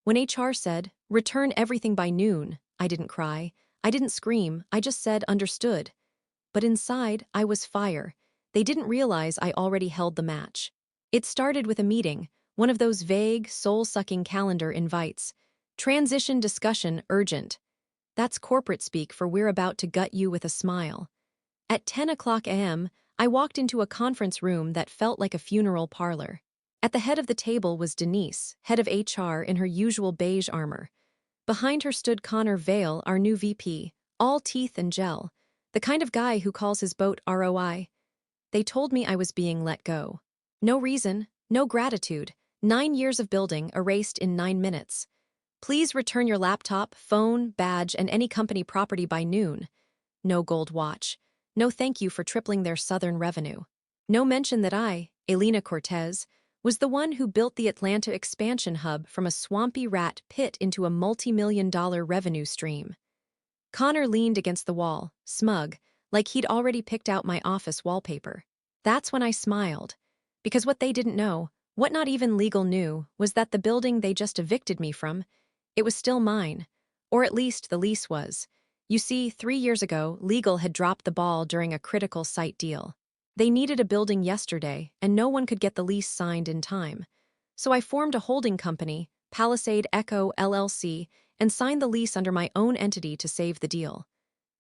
When HR said, "Return everything by noon," I didn't cry. I didn't scream. I just said, "Understood." But inside, I was fire. They didn't realize I already held the match. It started with a meeting, one of those vague, soul-sucking calendar invites. Transition discussion urgent. That's corporate speak for we're about to gut you with a smile. At 10 o'clock a.m., I walked into a conference room that felt like a funeral parlor. At the head of the table was Denise, head of HR in her usual beige armor. Behind her stood Connor Vale, our new VP, all teeth and gel, the kind of guy who calls his boat ROI. They told me I was being let go. No reason, no gratitude, 9 years of building erased in 9 minutes. Please return your laptop, phone, badge, and any company property by noon. No gold watch. No thank you for tripling their southern revenue. No mention that I, Elena Cortez, was the one who built the Atlanta expansion hub from a swampy rat pit into a multi-million-dollar revenue stream. Connor leaned against the wall, smug, like he'd already picked out my office wallpaper. That's when I smiled. Because what they didn't know, what not even legal knew, was that the building they just evicted me from, it was still mine. Or at least the lease was. You see, 3 years ago, legal had dropped the ball during a critical site deal. They needed a building yesterday, and no one could get the lease signed in time. So I formed a holding company, Palisade Echo LLC, and signed the lease under my own entity to save the deal.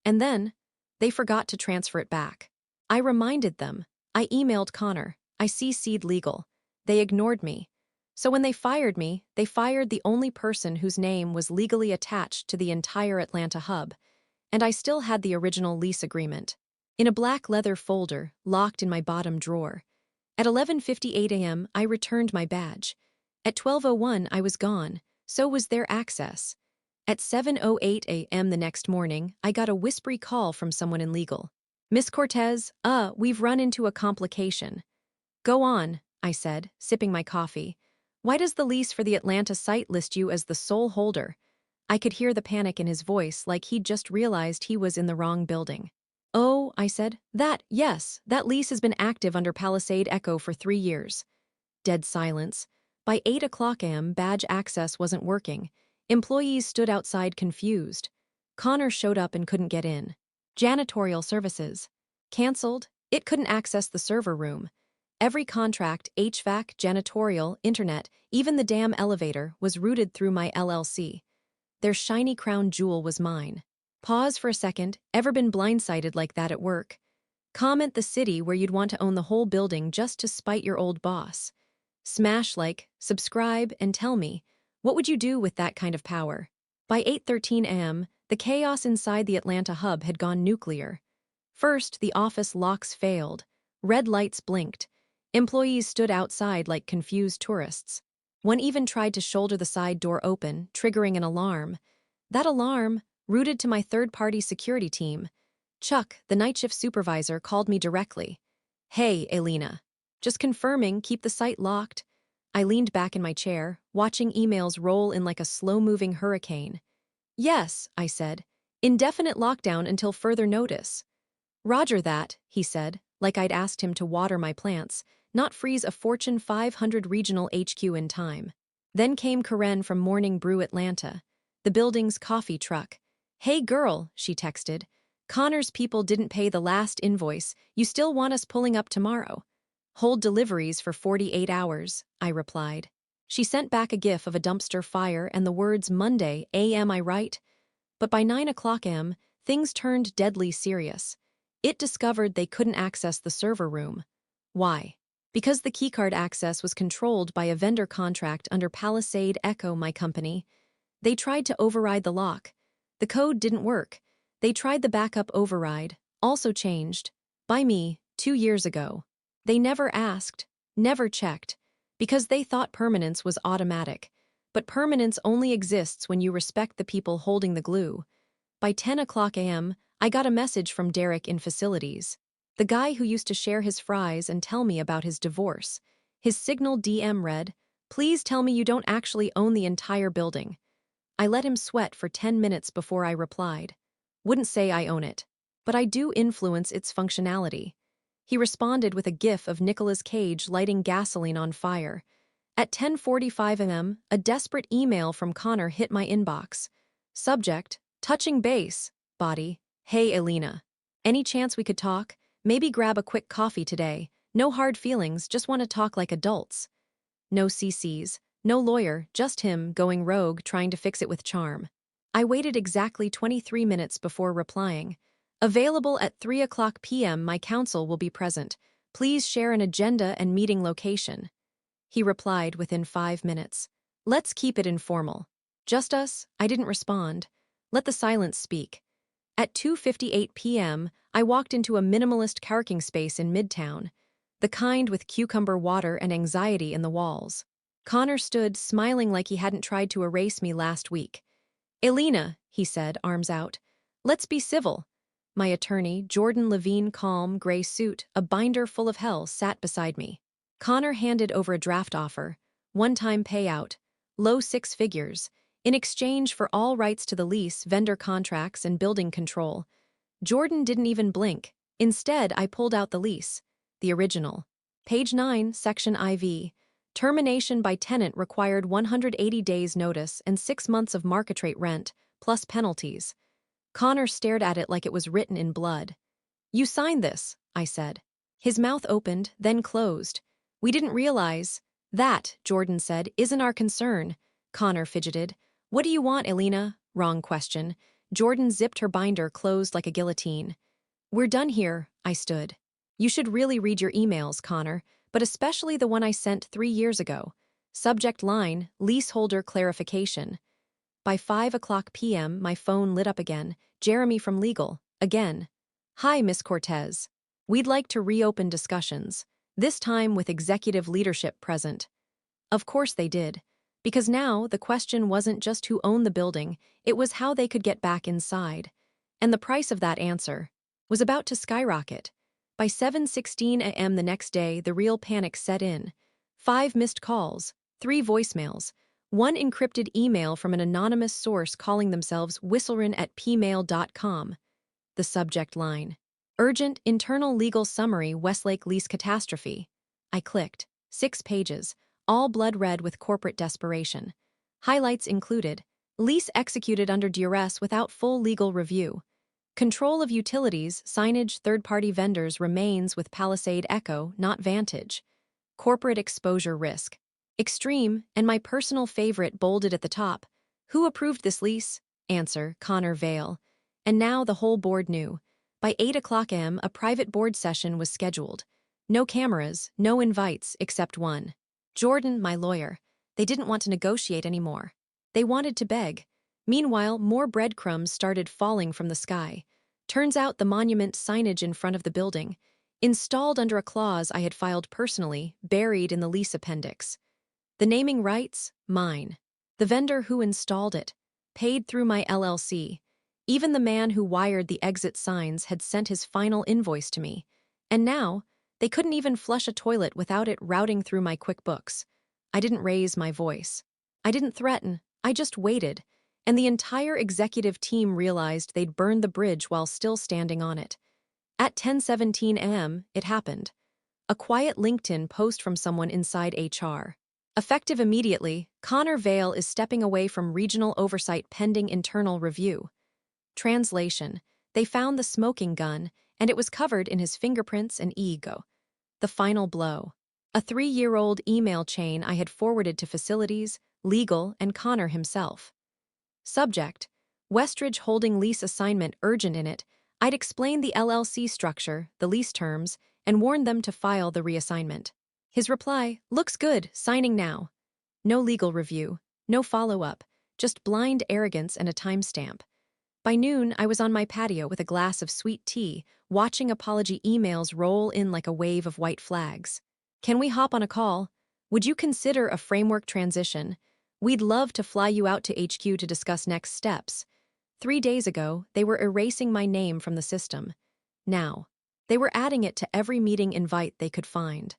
And then, they forgot to transfer it back. I reminded them. I emailed Connor. I CC'd legal. They ignored me. So when they fired me, they fired the only person whose name was legally attached to the entire Atlanta hub. And I still had the original lease agreement. In a black leather folder, locked in my bottom drawer. At 11:58 a.m., I returned my badge. At 12:01, I was gone. So was their access. At 7:08 a.m. the next morning, I got a whispery call from someone in legal. "Miss Cortez, we've run into a complication." "Go on," I said, sipping my coffee. "Why does the lease for the Atlanta site list you as the sole holder?" I could hear the panic in his voice, like he'd just realized he was in the wrong building. "Oh," I said, yes, that lease has been active under Palisade Echo for 3 years." Dead silence. By 8 o'clock a.m., badge access wasn't working. Employees stood outside confused. Connor showed up and couldn't get in. Janitorial services. Cancelled. It couldn't access the server room. Every contract, HVAC, janitorial, internet, even the damn elevator, was routed through my LLC. Their shiny crown jewel was mine. Pause for a second. Ever been blindsided like that at work? Comment the city where you'd want to own the whole building just to spite your old boss. Smash like, subscribe, and tell me, what would you do with that kind of power? By 8:13 a.m., the chaos inside the Atlanta hub had gone nuclear. First, the office locks failed. Red lights blinked. Employees stood outside like confused tourists. One even tried to shoulder the side door open, triggering an alarm. That alarm, routed to my third-party security team. Chuck, the night shift supervisor, called me directly. "Hey, Elena. Just confirming, keep the site locked." I leaned back in my chair, watching emails roll in like a slow-moving hurricane. "Yes," I said. "Indefinite lockdown until further notice." "Roger that," he said, like I'd asked him to water my plants, not freeze a Fortune 500 regional HQ in time. Then came Karen from Morning Brew Atlanta, the building's coffee truck. "Hey girl," she texted. "Connor's people didn't pay the last invoice. You still want us pulling up tomorrow?" "Hold deliveries for 48 hours, I replied. She sent back a gif of a dumpster fire and the words Monday, am I right? But by 9 o'clock am, things turned deadly serious. It discovered they couldn't access the server room. Why? Because the keycard access was controlled by a vendor contract under Palisade Echo, my company. They tried to override the lock. The code didn't work. They tried the backup override, also changed, by me, 2 years ago. They never asked, never checked, because they thought permanence was automatic. But permanence only exists when you respect the people holding the glue. By 10 o'clock a.m., I got a message from Derek in facilities. The guy who used to share his fries and tell me about his divorce. His Signal DM read, "Please tell me you don't actually own the entire building." I let him sweat for 10 minutes before I replied. "Wouldn't say I own it, but I do influence its functionality." He responded with a gif of Nicolas Cage lighting gasoline on fire. At 10:45 a.m., a desperate email from Connor hit my inbox. Subject, touching base. Body, hey Elena. Any chance we could talk? Maybe grab a quick coffee today. No hard feelings, just want to talk like adults. No CCs, no lawyer, just him going rogue trying to fix it with charm. I waited exactly 23 minutes before replying. Available at 3:00 p.m. My counsel will be present. Please share an agenda and meeting location. He replied within 5 minutes. Let's keep it informal. Just us? I didn't respond. Let the silence speak. At 2:58 p.m., I walked into a minimalist parking space in Midtown, the kind with cucumber water and anxiety in the walls. Connor stood, smiling like he hadn't tried to erase me last week. Elena, he said, arms out. Let's be civil. My attorney, Jordan Levine, calm, gray suit, a binder full of hell, sat beside me. Connor handed over a draft offer, one-time payout, low 6 figures, in exchange for all rights to the lease, vendor contracts, and building control. Jordan didn't even blink. Instead, I pulled out the lease, the original. Page 9, Section IV. Termination by tenant required 180 days notice and 6 months of market-rate rent, plus penalties. Connor stared at it like it was written in blood. You signed this, I said. His mouth opened, then closed. We didn't realize. That, Jordan said, isn't our concern. Connor fidgeted. What do you want, Elena? Wrong question. Jordan zipped her binder closed like a guillotine. We're done here, I stood. You should really read your emails, Connor, but especially the one I sent 3 years ago. Subject line, leaseholder clarification. By 5:00 p.m., my phone lit up again. Jeremy from legal. Again. Hi, Miss Cortez. We'd like to reopen discussions, this time with executive leadership present. Of course they did, because now the question wasn't just who owned the building, it was how they could get back inside. And the price of that answer was about to skyrocket. By 7:16 a.m. the next day, the real panic set in. 5 missed calls, 3 voicemails, 1 encrypted email from an anonymous source calling themselves whistlerin@pmail.com. The subject line. Urgent internal legal summary Westlake lease catastrophe. I clicked. 6 pages, all blood red with corporate desperation. Highlights included: lease executed under duress without full legal review. Control of utilities, signage, third-party vendors remains with Palisade Echo, not Vantage. Corporate exposure risk. Extreme, and my personal favorite bolded at the top. Who approved this lease? Answer, Connor Vale. And now the whole board knew. By 8:00 a.m., a private board session was scheduled. No cameras, no invites, except one. Jordan, my lawyer. They didn't want to negotiate anymore. They wanted to beg. Meanwhile, more breadcrumbs started falling from the sky. Turns out the monument signage in front of the building, installed under a clause I had filed personally, buried in the lease appendix. The naming rights? Mine. The vendor who installed it, paid through my LLC. Even the man who wired the exit signs had sent his final invoice to me. And now, they couldn't even flush a toilet without it routing through my QuickBooks. I didn't raise my voice. I didn't threaten. I just waited. And the entire executive team realized they'd burned the bridge while still standing on it. At 10:17 a.m., it happened. A quiet LinkedIn post from someone inside HR. Effective immediately, Connor Vale is stepping away from regional oversight pending internal review. Translation: they found the smoking gun, and it was covered in his fingerprints and ego. The final blow. A 3-year-old email chain I had forwarded to facilities, legal, and Connor himself. Subject: Westridge holding lease assignment urgent in it. I'd explained the LLC structure, the lease terms, and warned them to file the reassignment. His reply: looks good, signing now. No legal review, no follow-up, just blind arrogance and a timestamp. By noon, I was on my patio with a glass of sweet tea, watching apology emails roll in like a wave of white flags. Can we hop on a call? Would you consider a framework transition? We'd love to fly you out to HQ to discuss next steps. 3 days ago, they were erasing my name from the system. Now, they were adding it to every meeting invite they could find.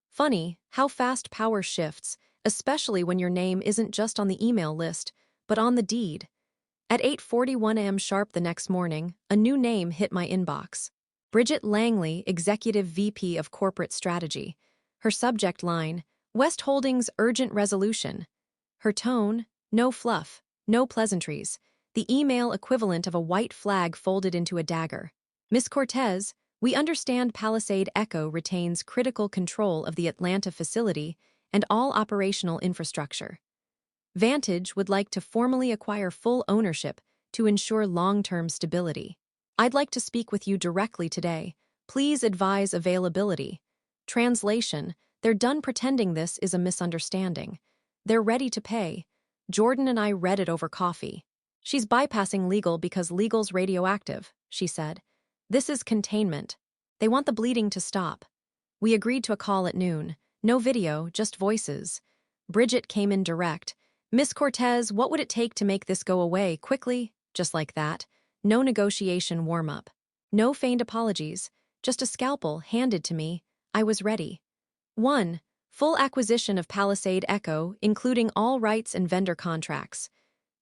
Funny how fast power shifts, especially when your name isn't just on the email list, but on the deed. At 8:41 a.m. sharp the next morning, a new name hit my inbox. Bridget Langley, Executive VP of Corporate Strategy. Her subject line, West Holdings' urgent resolution. Her tone, no fluff, no pleasantries, the email equivalent of a white flag folded into a dagger. Miss Cortez, we understand Palisade Echo retains critical control of the Atlanta facility and all operational infrastructure. Vantage would like to formally acquire full ownership to ensure long-term stability. I'd like to speak with you directly today. Please advise availability. Translation: they're done pretending this is a misunderstanding. They're ready to pay. Jordan and I read it over coffee. She's bypassing legal because legal's radioactive, she said. This is containment. They want the bleeding to stop. We agreed to a call at noon. No video, just voices. Bridget came in direct. Miss Cortez, what would it take to make this go away quickly, just like that? No negotiation warm-up. No feigned apologies, just a scalpel handed to me. I was ready. 1. Full acquisition of Palisade Echo, including all rights and vendor contracts.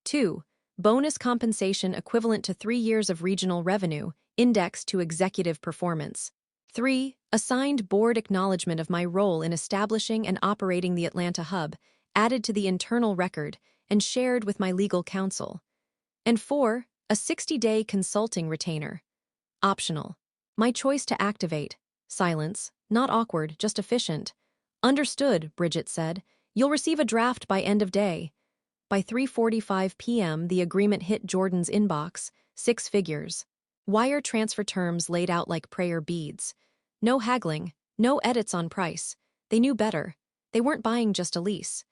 2. Bonus compensation equivalent to 3 years of regional revenue, indexed to executive performance. 3. Assigned board acknowledgement of my role in establishing and operating the Atlanta hub, added to the internal record and shared with my legal counsel. And 4. A 60-day consulting retainer. Optional. My choice to activate. Silence. Not awkward, just efficient. Understood, Bridget said. You'll receive a draft by end of day. By 3:45 p.m., the agreement hit Jordan's inbox, 6 figures. Wire transfer terms laid out like prayer beads. No haggling, no edits on price. They knew better. They weren't buying just a lease.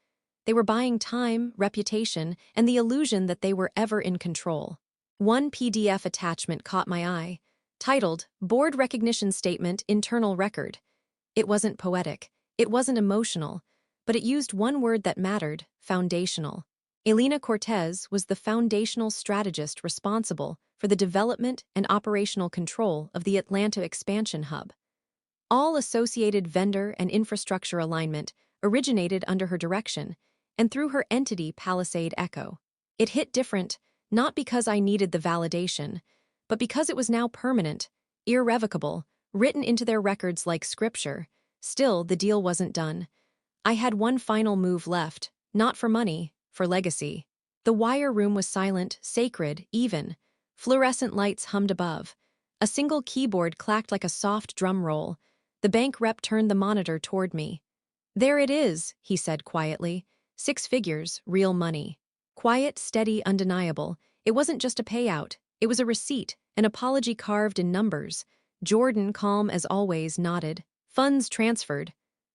They were buying time, reputation, and the illusion that they were ever in control. One PDF attachment caught my eye, titled, Board Recognition Statement, Internal Record. It wasn't poetic, it wasn't emotional, but it used one word that mattered, foundational. Elena Cortez was the foundational strategist responsible for the development and operational control of the Atlanta expansion hub. All associated vendor and infrastructure alignment originated under her direction and through her entity Palisade Echo. It hit different, not because I needed the validation, but because it was now permanent, irrevocable, written into their records like scripture. Still, the deal wasn't done. I had one final move left, not for money, for legacy. The wire room was silent, sacred, even. Fluorescent lights hummed above. A single keyboard clacked like a soft drum roll. The bank rep turned the monitor toward me. There it is, he said quietly. 6 figures, real money. Quiet, steady, undeniable. It wasn't just a payout. It was a receipt, an apology carved in numbers. Jordan, calm as always, nodded. Funds transferred.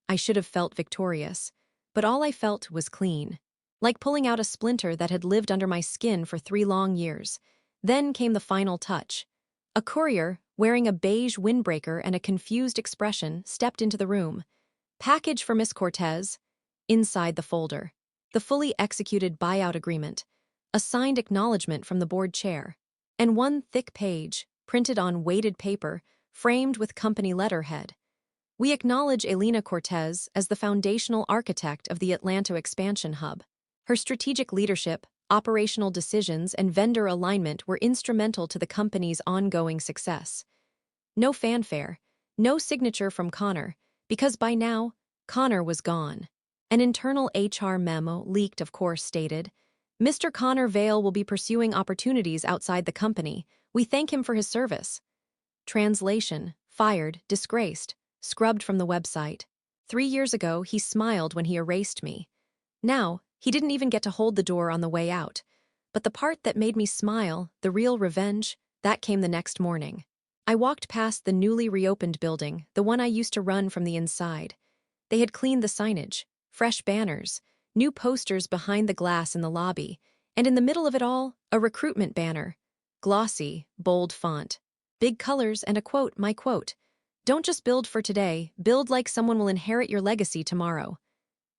I should have felt victorious. But all I felt was clean. Like pulling out a splinter that had lived under my skin for 3 long years. Then came the final touch. A courier, wearing a beige windbreaker and a confused expression, stepped into the room. Package for Miss Cortez. Inside the folder. The fully executed buyout agreement. A signed acknowledgement from the board chair. And one thick page, printed on weighted paper, framed with company letterhead. We acknowledge Elena Cortez as the foundational architect of the Atlanta expansion hub. Her strategic leadership, operational decisions, and vendor alignment were instrumental to the company's ongoing success. No fanfare, no signature from Connor, because by now, Connor was gone. An internal HR memo, leaked of course, stated, Mr. Connor Vale will be pursuing opportunities outside the company. We thank him for his service. Translation: fired, disgraced, scrubbed from the website. 3 years ago, he smiled when he erased me. Now, he didn't even get to hold the door on the way out. But the part that made me smile, the real revenge, that came the next morning. I walked past the newly reopened building, the one I used to run from the inside. They had cleaned the signage, fresh banners, new posters behind the glass in the lobby, and in the middle of it all, a recruitment banner. Glossy, bold font. Big colors and a quote, my quote. Don't just build for today, build like someone will inherit your legacy tomorrow.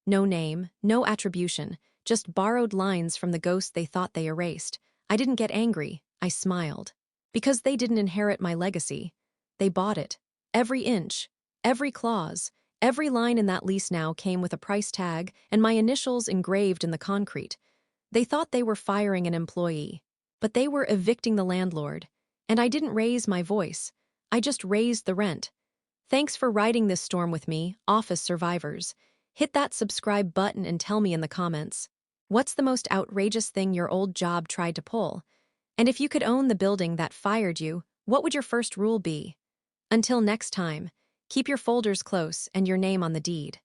No name, no attribution, just borrowed lines from the ghost they thought they erased. I didn't get angry, I smiled. Because they didn't inherit my legacy. They bought it. Every inch, every clause, every line in that lease now came with a price tag and my initials engraved in the concrete. They thought they were firing an employee, but they were evicting the landlord. And I didn't raise my voice. I just raised the rent. Thanks for riding this storm with me, office survivors. Hit that subscribe button and tell me in the comments. What's the most outrageous thing your old job tried to pull? And if you could own the building that fired you, what would your first rule be? Until next time, keep your folders close and your name on the deed.